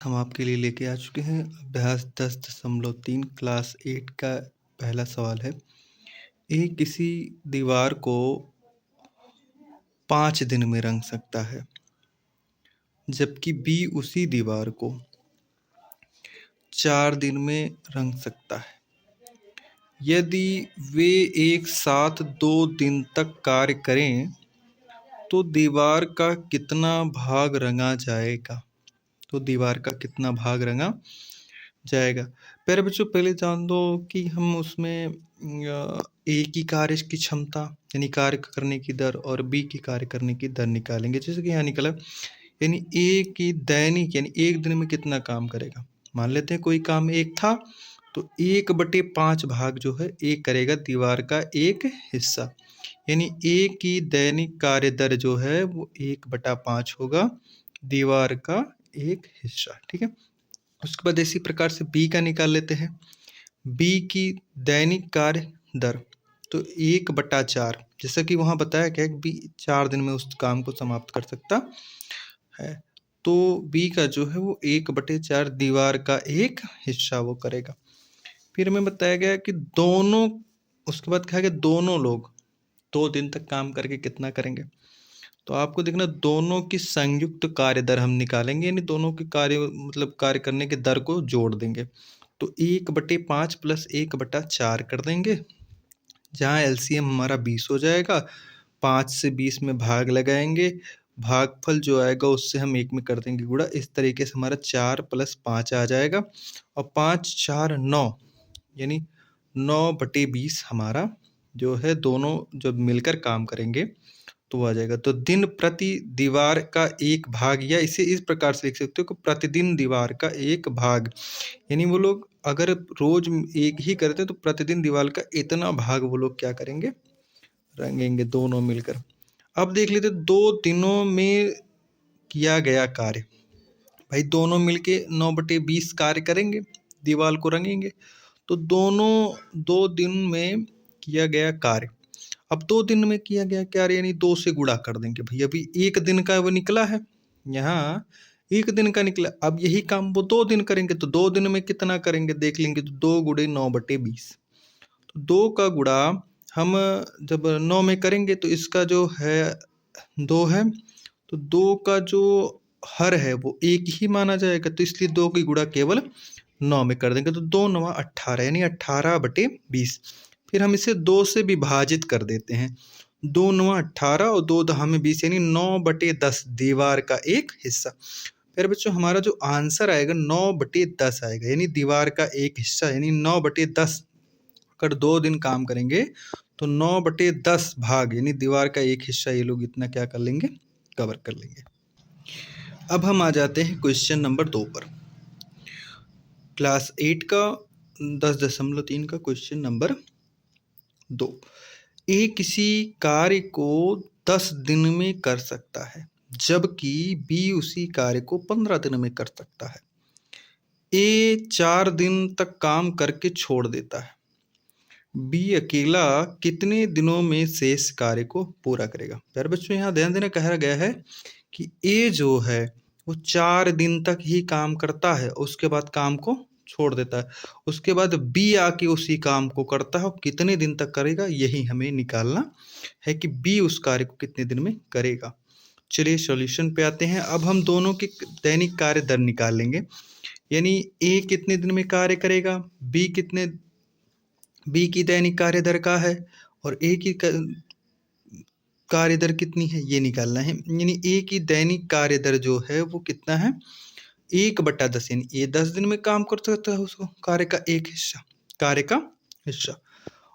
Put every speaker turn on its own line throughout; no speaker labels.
हम आपके लिए लेके आ चुके हैं अभ्यास 10.3 क्लास 8 का पहला सवाल है। ए किसी दीवार को 5 दिन में रंग सकता है, जबकि बी उसी दीवार को 4 दिन में रंग सकता है। यदि वे एक साथ 2 दिन तक कार्य करें तो दीवार का कितना भाग रंगा जाएगा? जाएगा। प्यारे बच्चों, पहले जान दो कि हम उसमें ए की कार्य की क्षमता यानी कार्य करने की दर और बी की कार्य करने की दर निकालेंगे। जैसे कि यहाँ निकला, यानी ए की दैनिक यानी एक दिन में कितना काम करेगा। मान लेते हैं कोई काम एक था तो 1/5 भाग जो है ए करेगा दीवार का एक हिस्सा, यानी ए की दैनिक कार्य दर जो है वो 1/5 होगा दीवार का एक हिस्सा। ठीक है। उसके बाद इसी प्रकार से बी का निकाल लेते हैं। बी की दैनिक कार्य दर तो 1/4, जैसा कि वहाँ बताया गया कि बी 4 दिन में उस काम को समाप्त कर सकता है, तो बी का जो है वो 1/4 दीवार का एक हिस्सा वो करेगा। फिर हमें बताया गया कि दोनों, उसके बाद कहा गया दोनों लोग 2 दिन तक काम करके कितना करेंगे। तो आपको देखना, दोनों की संयुक्त कार्य दर हम निकालेंगे, यानी दोनों के कार्य करने के दर को जोड़ देंगे। तो 1/5 प्लस 1/4 कर देंगे, जहाँ एलसीएम हमारा 20 हो जाएगा। 5 से 20 में भाग लगाएंगे, भागफल जो आएगा उससे हम 1 में कर देंगे गुणा। इस तरीके से हमारा 4 + 5 आ जाएगा, और 5 4 9, यानी 9/20 हमारा जो है दोनों जब मिलकर काम करेंगे तो आ जाएगा। तो दिन प्रति दीवार का एक भाग, या इसे इस प्रकार से लिख सकते हो कि प्रतिदिन दीवार का एक भाग, यानी वो लोग अगर रोज एक ही करते तो प्रतिदिन दीवार का इतना भाग वो लोग क्या करेंगे, रंगेंगे दोनों मिलकर। अब देख लेते 2 दिनों में किया गया कार्य। भाई दोनों मिलके 9/20 कार्य करेंगे, दीवार को रंगेंगे। तो दोनों 2 दिन में किया गया कार्य, अब 2 दिन में किया गया कार्य यानी 2 से गुणा कर देंगे। भाई अभी 1 दिन का वो निकला है, यहाँ 1 दिन का निकला। अब यही काम वो 2 दिन करेंगे, तो 2 दिन में कितना करेंगे देख लेंगे। तो 2 × 9/20, तो 2 का गुणा हम जब 9 में करेंगे तो इसका जो है 2 है, तो 2 का जो हर है वो 1 ही माना जाएगा, तो इसलिए 2 की गुणा केवल 9 में कर देंगे। तो 2 × 9 = 18, यानी 18/20। फिर हम इसे 2 से विभाजित कर देते हैं। 2 × 9 = 18 और 2 × 20, यानी 9/10 दीवार का एक हिस्सा। फिर बच्चों हमारा जो आंसर आएगा 9/10 आएगा, यानी दीवार का एक हिस्सा, यानी 9/10। अगर 2 दिन काम करेंगे तो 9/10 भाग, यानी दीवार का एक हिस्सा ये लोग इतना क्या कर लेंगे, कवर कर लेंगे। अब हम आ जाते हैं क्वेश्चन नंबर 2 पर। क्लास 8 का 10.3 का क्वेश्चन नंबर 2। ए किसी कार्य को 10 दिन में कर सकता है, जबकि बी उसी कार्य को 15 दिन में कर सकता है। ए 4 दिन तक काम करके छोड़ देता है, बी अकेला कितने दिनों में शेष कार्य को पूरा करेगा। प्यारे बच्चों, यहाँ ध्यान देना कहा गया है कि ए जो है वो 4 दिन तक ही काम करता है, उसके बाद काम को छोड़ देता है। उसके बाद बी आके उसी काम को करता है, और कितने दिन तक करेगा यही हमें निकालना है कि बी उस कार्य को कितने दिन में करेगा। चलिए सॉल्यूशन पे आते हैं। अब हम दोनों के दैनिक कार्य दर निकाल लेंगे, यानी ए कितने दिन में कार्य करेगा, बी की दैनिक कार्य दर का है, और ए की कार्य दर कितनी है ये निकालना है। यानी ए की दैनिक कार्य दर जो है वो कितना है, 1/10, यानी ए 10 दिन में काम कर सकता है उसको कार्य का एक हिस्सा,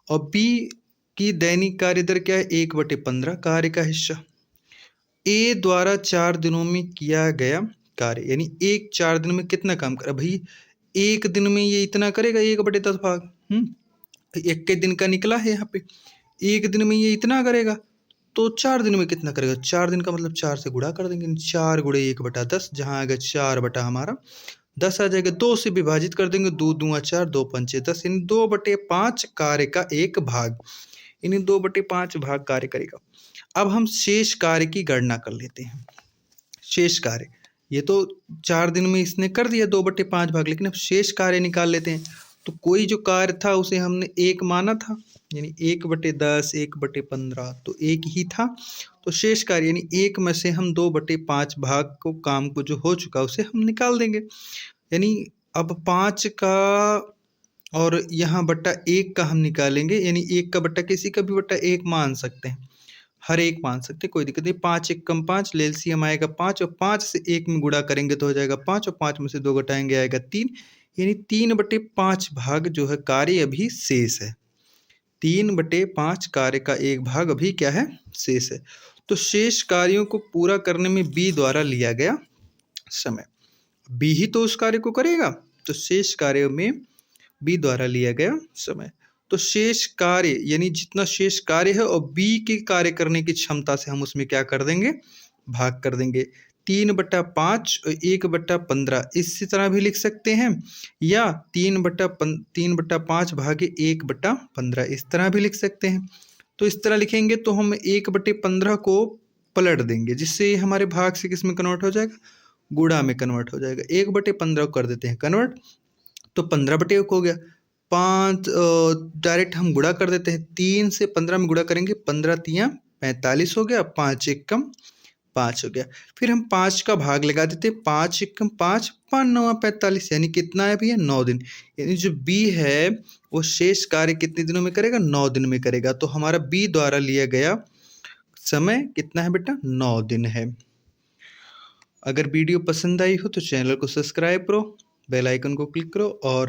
और बी की दैनिक कार्य दर क्या है, 1/15 कार्य का हिस्सा। ए द्वारा 4 दिनों में किया गया कार्य, यानी एक 4 दिन में कितना काम करा। भाई 1 दिन में ये इतना करेगा, 1/10 भाग। 21 दिन का निकला है यहाँ पे, 1 दिन में ये इतना करेगा, तो 4 दिन में कितना करेगा। 4 दिन का मतलब 4 से गुणा कर देंगे, 4 × 1/10, जहाँ आएगा 4 बटा हमारा 10 आ जाएगा। 2 से विभाजित कर देंगे, 2 दूना 4, 2 पंचे 10, यानी 2/5 कार्य का एक भाग, यानी 2/5 भाग कार्य करेगा। अब हम शेष कार्य की गणना कर लेते हैं। शेष कार्य ये तो 4 दिन में इसने कर दिया 2/5 भाग, लेकिन अब शेष कार्य निकाल लेते हैं। तो कोई जो कार्य था उसे हमने 1 माना था, यानी 1/10, 1/15 तो 1 ही था। तो शेष कार्य यानी 1 में से हम 2/5 भाग को, काम को जो हो चुका उसे हम निकाल देंगे। यानी अब 5 का और यहाँ बट्टा 1 का हम निकालेंगे, यानी 1 का बट्टा किसी का भी बट्टा 1 मान सकते हैं, हर एक मान सकते हैं, कोई दिक्कत नहीं। 5 1 कम 5, एलसीएम आएगा 5 और 5 से 1 में गुणा करेंगे तो हो जाएगा 5 और 5 में से 2 घटाएंगे आएगा 3, यानी 3/5 भाग जो है कार्य अभी शेष है। 3/5 कार्य का एक भाग अभी क्या है, शेष है। तो शेष कार्यों को पूरा करने में बी द्वारा लिया गया समय, बी ही तो उस कार्य को करेगा, तो शेष कार्यों में बी द्वारा लिया गया समय। तो शेष कार्य यानी जितना शेष कार्य है और बी के कार्य करने की क्षमता से हम उसमें क्या कर देंगे, भाग कर देंगे। 3/5 और 1/15 इसी तरह भी लिख सकते हैं, या 3/5 भागे 1/15 इस तरह भी लिख सकते हैं। तो इस तरह लिखेंगे तो हम 1/15 को पलट देंगे, जिससे हमारे भाग से किस में कन्वर्ट हो जाएगा, गुणा में कन्वर्ट हो जाएगा। 1/15 को कर देते हैं कन्वर्ट, तो 15/1 हो गया। 5 डायरेक्ट हम गुणा कर देते हैं, 3 से 15 में गुणा करेंगे, 15 तियाँ 45 हो गया, 5 एकम 5 हो गया। फिर हम 5 का भाग लगा देते हैं, 5 एकम 5, 5 9 45, यानी कितना है भैया, 9 दिन। यानी जो बी है वो शेष कार्य कितने दिनों में करेगा, 9 दिन में करेगा। तो हमारा बी द्वारा लिया गया समय कितना है बेटा, 9 दिन है। अगर वीडियो पसंद आई हो तो चैनल को सब्सक्राइब करो, बेल आइकन को क्लिक करो और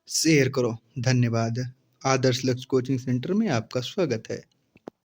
शेयर करो। धन्यवाद। आदर्श लक्ष्य कोचिंग सेंटर में आपका स्वागत है।